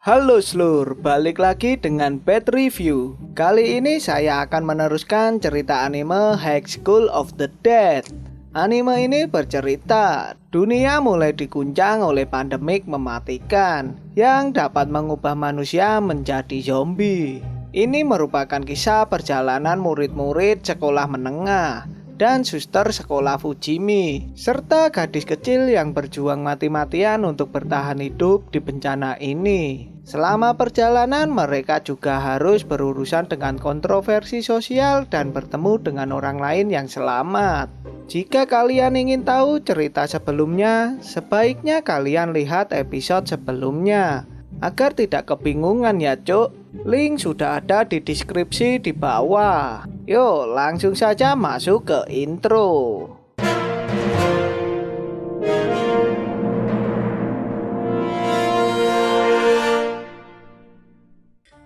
Halo Slur, balik lagi dengan Bad Review. Kali ini saya akan meneruskan cerita anime High School of the Dead. Anime ini bercerita dunia mulai diguncang oleh pandemik mematikan yang dapat mengubah manusia menjadi zombie. Ini merupakan kisah perjalanan murid-murid sekolah menengah dan suster sekolah Fujimi, serta gadis kecil yang berjuang mati-matian untuk bertahan hidup di bencana ini. Selama perjalanan, mereka juga harus berurusan dengan kontroversi sosial dan bertemu dengan orang lain yang selamat. Jika kalian ingin tahu cerita sebelumnya, sebaiknya kalian lihat episode sebelumnya agar tidak kebingungan ya cuk. Link sudah ada di deskripsi di bawah. Yuk langsung saja masuk ke intro.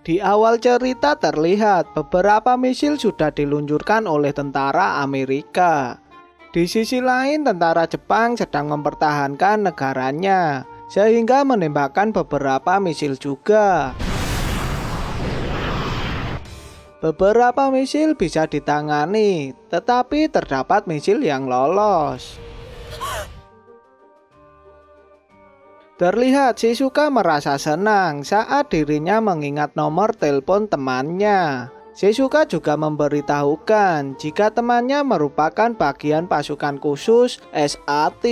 Di awal cerita terlihat beberapa misil sudah diluncurkan oleh tentara Amerika. Di sisi lain tentara Jepang sedang mempertahankan negaranya sehingga menembakkan beberapa misil juga. Beberapa misil bisa ditangani, tetapi terdapat misil yang lolos. Terlihat Shizuka merasa senang saat dirinya mengingat nomor telepon temannya. Shizuka juga memberitahukan jika temannya merupakan bagian pasukan khusus SAT,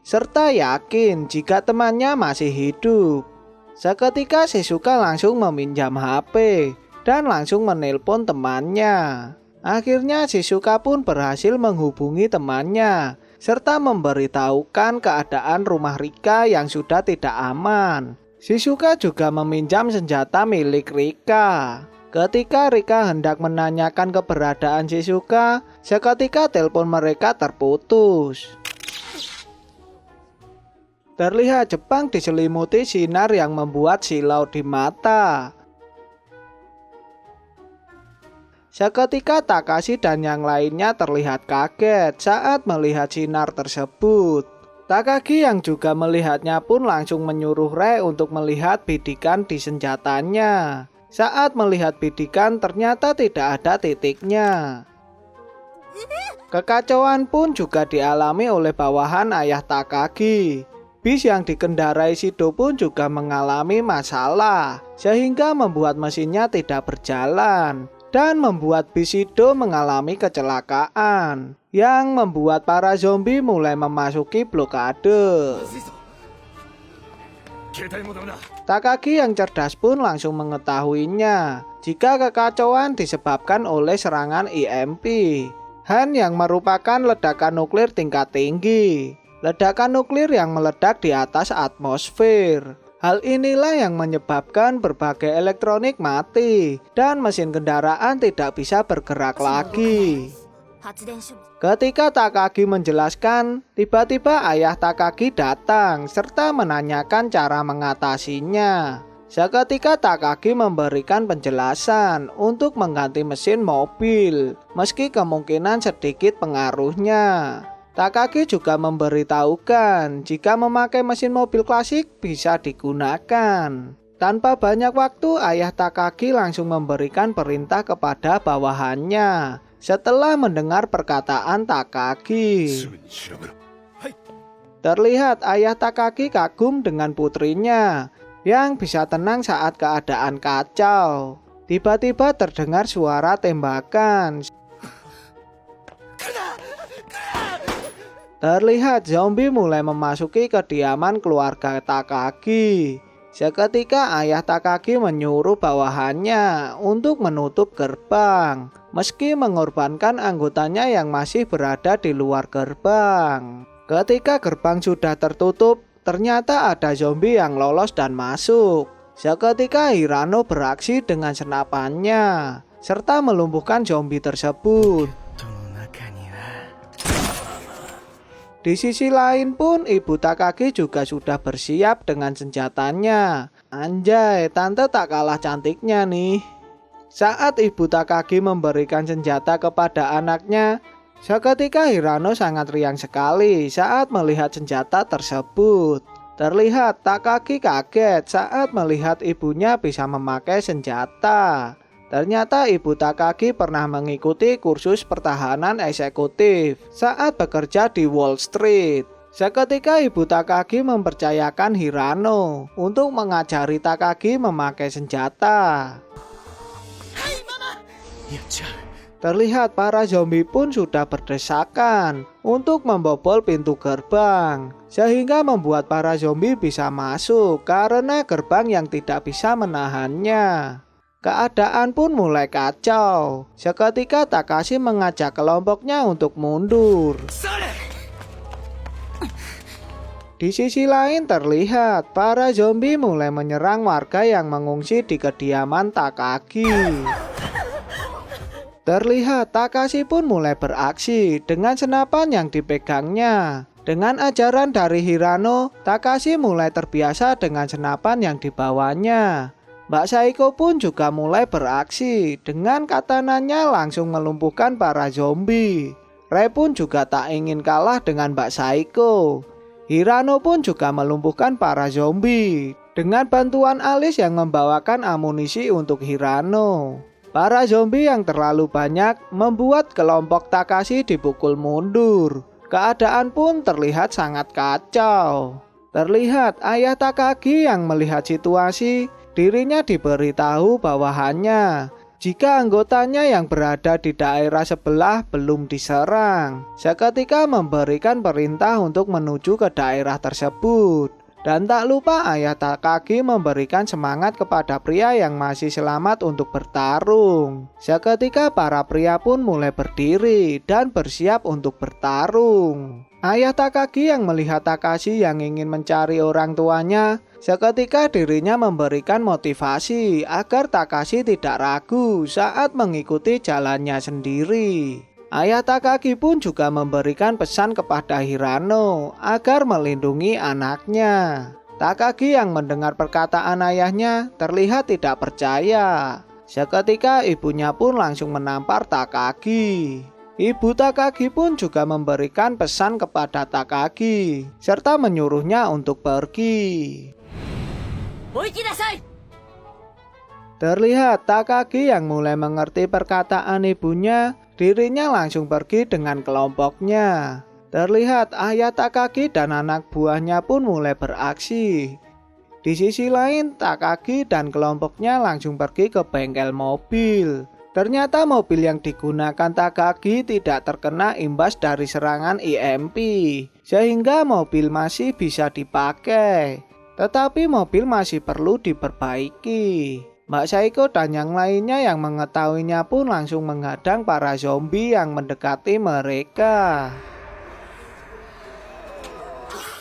serta yakin jika temannya masih hidup. Seketika Shizuka langsung meminjam HP dan langsung menelpon temannya. Akhirnya Shizuka pun berhasil menghubungi temannya serta memberitahukan keadaan rumah Rika yang sudah tidak aman. Shizuka juga meminjam senjata milik Rika. Ketika Rika hendak menanyakan keberadaan Shizuka, seketika telepon mereka terputus. Terlihat Jepang diselimuti sinar yang membuat silau di mata. Seketika Takashi dan yang lainnya terlihat kaget saat melihat sinar tersebut. Takagi yang juga melihatnya pun langsung menyuruh Rei untuk melihat bidikan di senjatanya. Saat melihat bidikan ternyata tidak ada titiknya. Kekacauan pun juga dialami oleh bawahan ayah Takagi. Bis yang dikendarai Shido pun juga mengalami masalah sehingga membuat mesinnya tidak berjalan dan membuat bis Shido mengalami kecelakaan yang membuat para zombie mulai memasuki blokade. Takagi yang cerdas pun langsung mengetahuinya jika kekacauan disebabkan oleh serangan EMP, Han yang merupakan ledakan nuklir tingkat tinggi. Ledakan nuklir yang meledak di atas atmosfer. Hal inilah yang menyebabkan berbagai elektronik mati dan mesin kendaraan tidak bisa bergerak lagi. Ketika Takagi menjelaskan, tiba-tiba ayah Takagi datang serta menanyakan cara mengatasinya. Seketika Takagi memberikan penjelasan untuk mengganti mesin mobil, meski kemungkinan sedikit pengaruhnya. Takagi juga memberitahukan jika memakai mesin mobil klasik bisa digunakan. Tanpa banyak waktu, ayah Takagi langsung memberikan perintah kepada bawahannya setelah mendengar perkataan Takagi. Terlihat ayah Takagi kagum dengan putrinya yang bisa tenang saat keadaan kacau. Tiba-tiba terdengar suara tembakan. Terlihat zombie mulai memasuki kediaman keluarga Takagi. Seketika ayah Takagi menyuruh bawahannya untuk menutup gerbang, meski mengorbankan anggotanya yang masih berada di luar gerbang. Ketika gerbang sudah tertutup, ternyata ada zombie yang lolos dan masuk. Seketika Hirano beraksi dengan senapannya, serta melumpuhkan zombie tersebut. Di sisi lain pun ibu Takagi juga sudah bersiap dengan senjatanya. Anjay, tante tak kalah cantiknya nih. Saat ibu Takagi memberikan senjata kepada anaknya, seketika Hirano sangat riang sekali saat melihat senjata tersebut. Terlihat Takagi kaget saat melihat ibunya bisa memakai senjata. Ternyata ibu Takagi pernah mengikuti kursus pertahanan eksekutif saat bekerja di Wall Street. Seketika ibu Takagi mempercayakan Hirano untuk mengajari Takagi memakai senjata. Terlihat para zombie pun sudah berdesakan untuk membobol pintu gerbang, sehingga membuat para zombie bisa masuk karena gerbang yang tidak bisa menahannya. Keadaan pun mulai kacau. Seketika Takashi mengajak kelompoknya untuk mundur. Di sisi lain terlihat para zombie mulai menyerang warga yang mengungsi di kediaman Takagi. Terlihat Takashi pun mulai beraksi dengan senapan yang dipegangnya. Dengan ajaran dari Hirano, Takashi mulai terbiasa dengan senapan yang dibawanya. Mbak Saiko pun juga mulai beraksi. Dengan katananya langsung melumpuhkan para zombie. Rei pun juga tak ingin kalah dengan Mbak Saiko. Hirano pun juga melumpuhkan para zombie dengan bantuan Alice yang membawakan amunisi untuk Hirano. Para zombie yang terlalu banyak membuat kelompok Takashi dipukul mundur. Keadaan pun terlihat sangat kacau. Terlihat ayah Takagi yang melihat situasi, dirinya diberitahu bawahannya jika anggotanya yang berada di daerah sebelah belum diserang. Seketika memberikan perintah untuk menuju ke daerah tersebut. Dan tak lupa ayah Takagi memberikan semangat kepada pria yang masih selamat untuk bertarung. Seketika para pria pun mulai berdiri dan bersiap untuk bertarung. Ayah Takagi yang melihat Takashi yang ingin mencari orang tuanya, seketika dirinya memberikan motivasi agar Takashi tidak ragu saat mengikuti jalannya sendiri. Ayah Takagi pun juga memberikan pesan kepada Hirano agar melindungi anaknya. Takagi yang mendengar perkataan ayahnya terlihat tidak percaya. Seketika ibunya pun langsung menampar Takagi. Ibu Takagi pun juga memberikan pesan kepada Takagi serta menyuruhnya untuk pergi. Terlihat Takagi yang mulai mengerti perkataan ibunya, dirinya langsung pergi dengan kelompoknya. Terlihat ayah Takagi dan anak buahnya pun mulai beraksi. Di sisi lain, Takagi dan kelompoknya langsung pergi ke bengkel mobil. Ternyata mobil yang digunakan Takagi tidak terkena imbas dari serangan EMP, sehingga mobil masih bisa dipakai. Tetapi mobil masih perlu diperbaiki. Mbak Saiko dan yang lainnya yang mengetahuinya pun langsung menghadang para zombie yang mendekati mereka.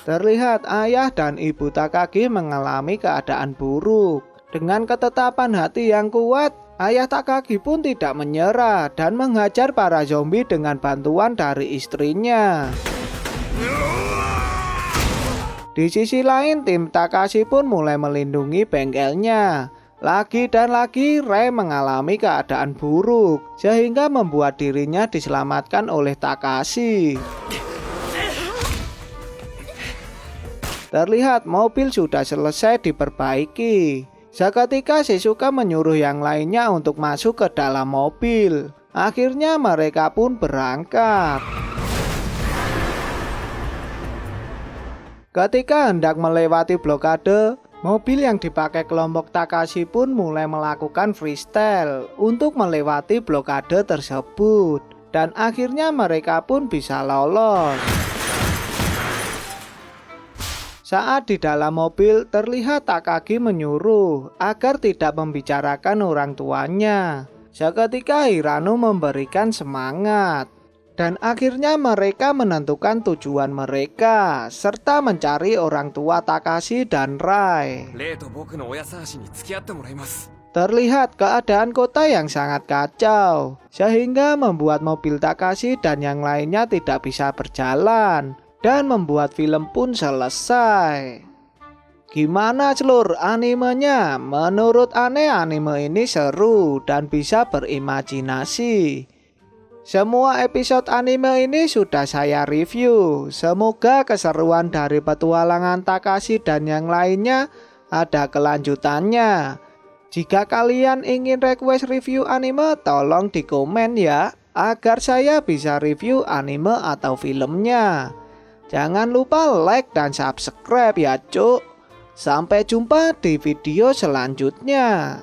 Terlihat ayah dan ibu Takagi mengalami keadaan buruk. Dengan ketetapan hati yang kuat, ayah Takagi pun tidak menyerah dan menghajar para zombie dengan bantuan dari istrinya. Di sisi lain, tim Takashi pun mulai melindungi bengkelnya. Lagi dan lagi Rei mengalami keadaan buruk, sehingga membuat dirinya diselamatkan oleh Takashi. Terlihat mobil sudah selesai diperbaiki. Seketika Shizuka menyuruh yang lainnya untuk masuk ke dalam mobil. Akhirnya mereka pun berangkat. Ketika hendak melewati blokade, mobil yang dipakai kelompok Takashi pun mulai melakukan freestyle untuk melewati blokade tersebut. Dan akhirnya mereka pun bisa lolos. Saat di dalam mobil, terlihat Takagi menyuruh agar tidak membicarakan orang tuanya. Seketika Hirano memberikan semangat. Dan akhirnya mereka menentukan tujuan mereka, serta mencari orang tua Takashi dan Rai. Terlihat keadaan kota yang sangat kacau, sehingga membuat mobil Takashi dan yang lainnya tidak bisa berjalan, dan membuat film pun selesai. Gimana seluruh animenya? Menurut anime ini seru dan bisa berimajinasi. Semua episode anime ini sudah saya review. Semoga keseruan dari petualangan Takashi dan yang lainnya ada kelanjutannya. Jika kalian ingin request review anime, tolong di komen ya, agar saya bisa review anime atau filmnya. Jangan lupa like dan subscribe ya cuk. Sampai jumpa di video selanjutnya.